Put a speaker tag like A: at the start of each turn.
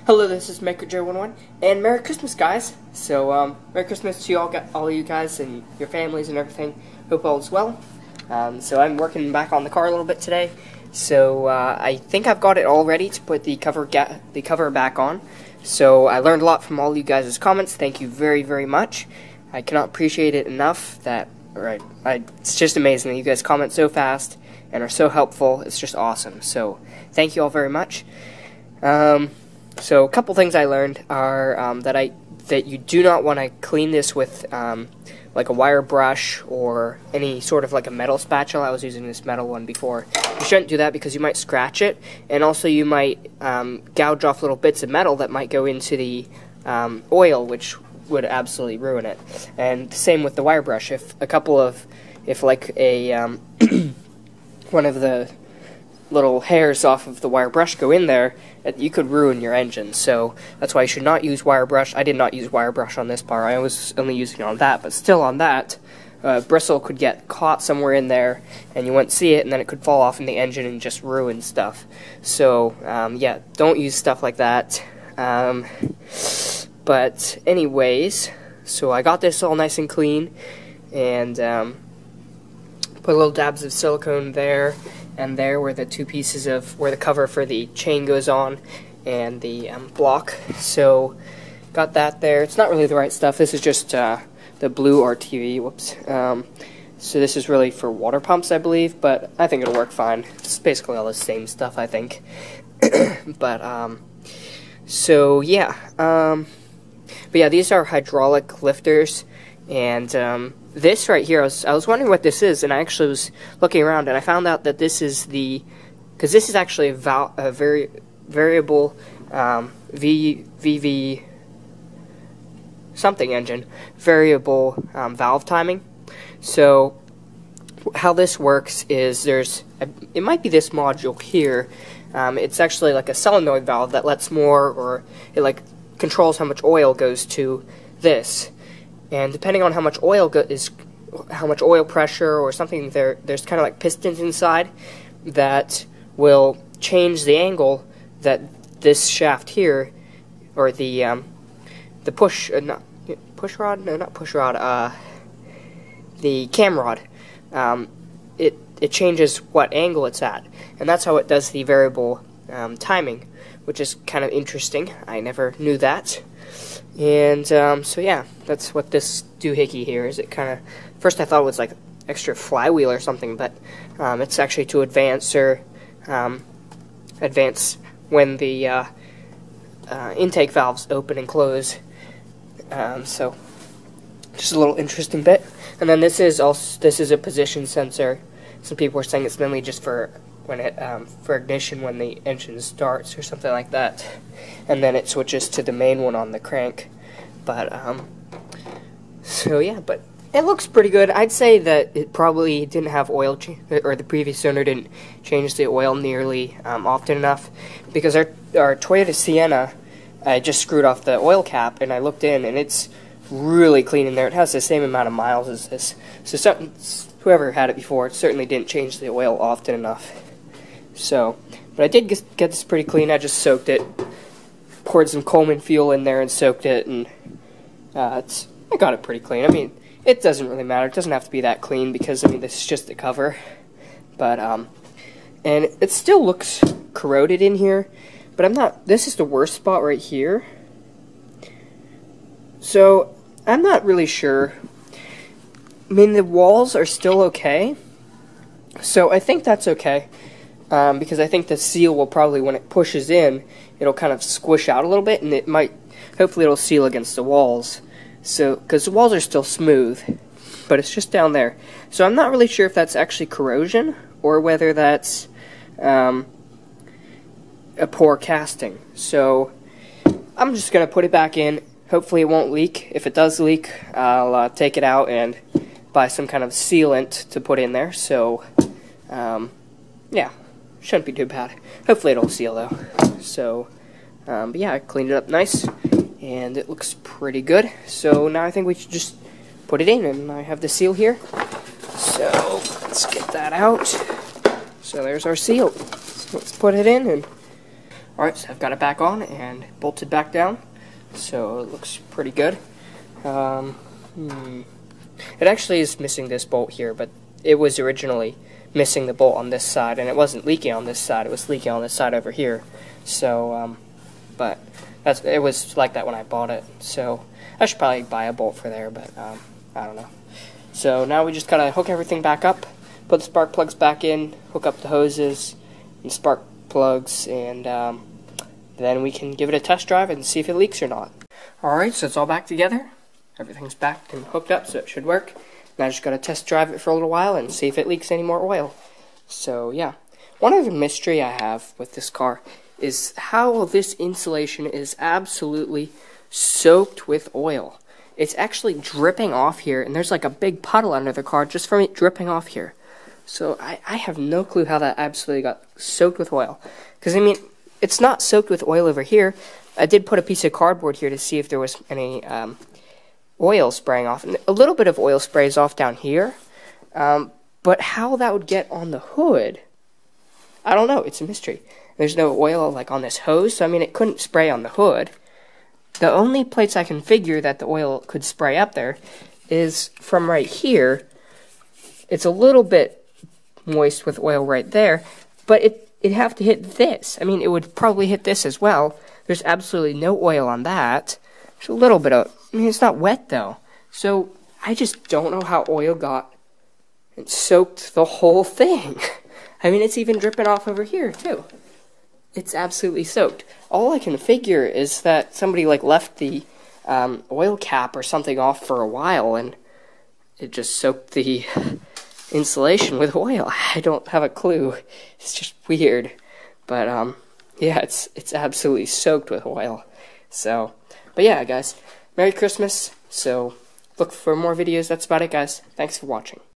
A: Hello, this is MakerJ11, and Merry Christmas, guys. So, Merry Christmas to all you guys and your families and everything. Hope all is well. So I'm working back on the car a little bit today. So I think I've got it all ready to put the cover back on. So I learned a lot from all you guys' comments. Thank you very, very much. I cannot appreciate it enough. It's just amazing that you guys comment so fast and are so helpful. It's just awesome. So thank you all very much. So a couple things I learned are that you do not want to clean this with like a wire brush or any sort of like a metal spatula. I was using this metal one before. You shouldn't do that because you might scratch it, and also you might gouge off little bits of metal that might go into the oil, which would absolutely ruin it. And same with the wire brush. If like a one of the little hairs off of the wire brush go in there, you could ruin your engine. So that's why you should not use wire brush. I did not use wire brush on this part. I was only using it on that, but still on that, bristle could get caught somewhere in there and you wouldn't see it, and then it could fall off in the engine and just ruin stuff. So yeah, don't use stuff like that. But anyways, so I got this all nice and clean, and put little dabs of silicone there and there where the two pieces of where the cover for the chain goes on, and the block. So got that there. It's not really the right stuff. This is just the blue RTV. Whoops. So this is really for water pumps, I believe, but I think it'll work fine. It's basically all the same stuff, I think. But so yeah. But yeah, these are hydraulic lifters, and this right here, I was wondering what this is, and I actually was looking around, and I found out that this is because this is actually a very variable VV something engine, variable valve timing. So how this works is it might be this module here. It's actually like a solenoid valve that lets more, or it like controls how much oil goes to this. And depending on how much oil how much oil pressure or something, there's kind of like pistons inside that will change the angle that this shaft here, or the the cam rod, it changes what angle it's at, and that's how it does the variable timing, which is kind of interesting. I never knew that. And so yeah, that's what this doohickey here is. It kind of, first I thought it was like extra flywheel or something, but it's actually to advance when the intake valves open and close. So just a little interesting bit. And then this is a position sensor. Some people are saying it's mainly just for when for ignition when the engine starts or something like that, and then it switches to the main one on the crank. But so yeah, but it looks pretty good. I'd say that it probably didn't have oil or the previous owner didn't change the oil nearly often enough, because our Toyota Sienna, I just screwed off the oil cap and I looked in and it's really clean in there. It has the same amount of miles as this. So whoever had it before, it certainly didn't change the oil often enough. So, but I did get this pretty clean. I just soaked it, poured some Coleman fuel in there and soaked it, and I got it pretty clean. I mean, it doesn't really matter. It doesn't have to be that clean because, I mean, this is just the cover. But, and it still looks corroded in here, but this is the worst spot right here. So, I'm not really sure. I mean, the walls are still okay, so I think that's okay. Because I think the seal will probably, when it pushes in, it'll kind of squish out a little bit, and hopefully it'll seal against the walls. So, because the walls are still smooth, but it's just down there. So I'm not really sure if that's actually corrosion, or whether that's a poor casting. So I'm just going to put it back in. Hopefully it won't leak. If it does leak, I'll take it out and buy some kind of sealant to put in there. So, yeah. Shouldn't be too bad. Hopefully it'll seal though. So, but yeah, I cleaned it up nice, and it looks pretty good. So now I think we should just put it in, and I have the seal here. So let's get that out. So there's our seal. So let's put it in, and Alright, so I've got it back on and bolted back down, so it looks pretty good. It actually is missing this bolt here, but it was originally missing the bolt on this side, and it wasn't leaking on this side, it was leaking on this side over here. So, but it was like that when I bought it, so I should probably buy a bolt for there, but I don't know. So now we just gotta hook everything back up, put the spark plugs back in, hook up the hoses and spark plugs, and then we can give it a test drive and see if it leaks or not. Alright, so it's all back together. Everything's back and hooked up, so it should work. Now I just gotta test drive it for a little while and see if it leaks any more oil. So yeah. One other mystery I have with this car is how this insulation is absolutely soaked with oil. It's actually dripping off here, and there's like a big puddle under the car just from it dripping off here. So I have no clue how that absolutely got soaked with oil. Because, I mean, it's not soaked with oil over here. I did put a piece of cardboard here to see if there was any oil spraying off. And a little bit of oil sprays off down here. But how that would get on the hood, I don't know. It's a mystery. There's no oil like on this hose, so I mean it couldn't spray on the hood. The only place I can figure that the oil could spray up there is from right here. It's a little bit moist with oil right there, but it'd have to hit this. I mean, it would probably hit this as well. There's absolutely no oil on that. There's a little bit of, I mean, it's not wet though. So I just don't know how oil got and soaked the whole thing. I mean, it's even dripping off over here too. It's absolutely soaked. All I can figure is that somebody like left the oil cap or something off for a while, and it just soaked the insulation with oil. I don't have a clue. It's just weird, but yeah, it's absolutely soaked with oil. So, but yeah, guys, Merry Christmas. So look for more videos. That's about it, guys. Thanks for watching.